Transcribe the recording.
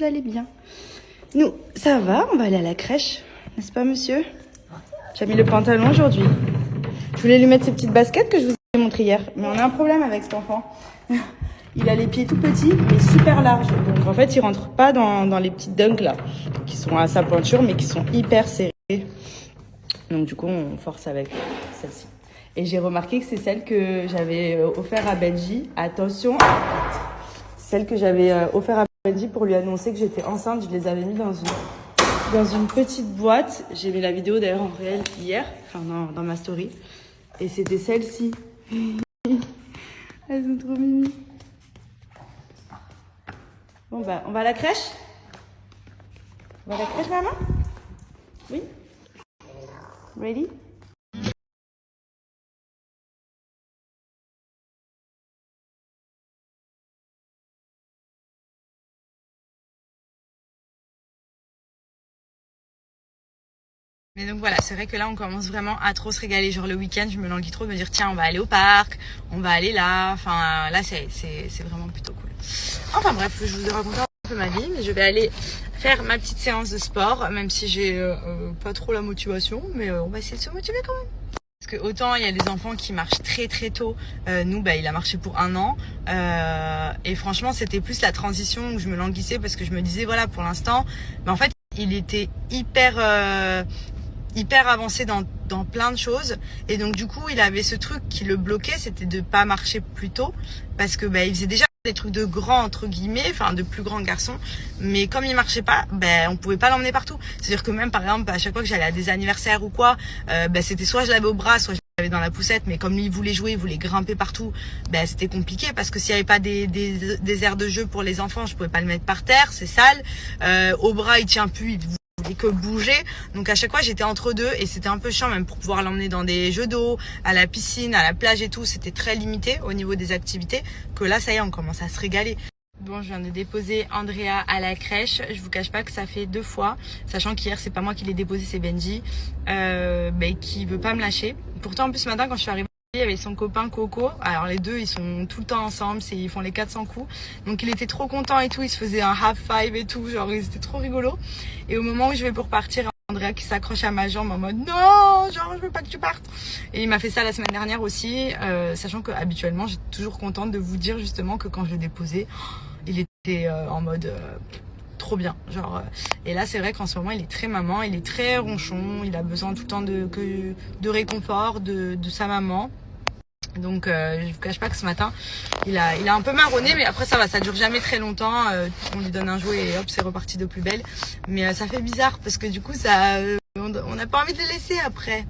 vous allez bien. Nous, ça va, on va aller à la crèche, n'est-ce pas monsieur? J'ai mis le pantalon aujourd'hui. Je voulais lui mettre ses petites baskets que je vous ai montrées hier, mais on a un problème avec cet enfant. Il a les pieds tout petits, mais super larges. Donc en fait, il rentre pas dans les petites dunks là, qui sont à sa pointure, mais qui sont hyper serrées. Donc du coup, on force avec celle-ci. Et j'ai remarqué que c'est celle que j'avais offert à Benji. Attention, celle que j'avais offert à Benji pour lui annoncer que j'étais enceinte. Je les avais mis dans une petite boîte. J'ai mis la vidéo d'ailleurs en réel hier, enfin dans ma story. Et c'était celle-ci. Elles sont trop mimi. Bon bah, on va à la crèche? On va à la crèche, maman? Oui? Ready? Mais donc voilà, c'est vrai que là on commence vraiment à trop se régaler. Genre le week-end, je me languis trop de me dire tiens, on va aller au parc, on va aller là. Enfin là c'est vraiment plutôt cool. Enfin bref, je vous ai raconté un peu ma vie, mais je vais aller faire ma petite séance de sport, même si j'ai pas trop la motivation, mais on va essayer de se motiver quand même. Parce que autant il y a des enfants qui marchent très très tôt, nous bah il a marché pour 1 an et franchement c'était plus la transition où je me languissais parce que je me disais voilà pour l'instant, mais en fait il était hyper avancé dans plein de choses et donc du coup il avait ce truc qui le bloquait, c'était de pas marcher plus tôt parce que bah il faisait déjà des trucs de grands entre guillemets, enfin de plus grands garçons, mais comme il marchait pas, ben on pouvait pas l'emmener partout. C'est-à-dire que même par exemple à chaque fois que j'allais à des anniversaires ou quoi, c'était soit je l'avais au bras, soit je l'avais dans la poussette, mais comme lui il voulait jouer, il voulait grimper partout, ben c'était compliqué parce que s'il y avait pas des aires de jeu pour les enfants, je pouvais pas le mettre par terre, c'est sale. Au bras il tient plus, il voulait que bouger, donc à chaque fois j'étais entre deux et c'était un peu chiant même pour pouvoir l'emmener dans des jeux d'eau, à la piscine, à la plage et tout, c'était très limité au niveau des activités, que là ça y est on commence à se régaler. Bon, je viens de déposer Andrea à la crèche, je vous cache pas que ça fait 2 fois, sachant qu'hier c'est pas moi qui l'ai déposé, c'est Benji, qui veut pas me lâcher. Pourtant en plus ce matin quand je suis arrivée, il y avait son copain Coco, alors les deux ils sont tout le temps ensemble, ils font les 400 coups, donc il était trop content et tout, il se faisait un half five et tout, genre c'était trop rigolo. Et au moment où je vais pour partir, Andrea qui s'accroche à ma jambe en mode non, genre je veux pas que tu partes. Et il m'a fait ça la semaine dernière aussi, sachant que habituellement j'étais toujours contente de vous dire justement que quand je l'ai déposé, il était en mode trop bien, genre et là c'est vrai qu'en ce moment il est très maman, il est très ronchon, il a besoin tout le temps de réconfort de sa maman. Donc je vous cache pas que ce matin il a un peu marronné, mais après ça va, ça dure jamais très longtemps, on lui donne un jouet et hop c'est reparti de plus belle. Mais ça fait bizarre parce que du coup ça on n'a pas envie de le laisser après.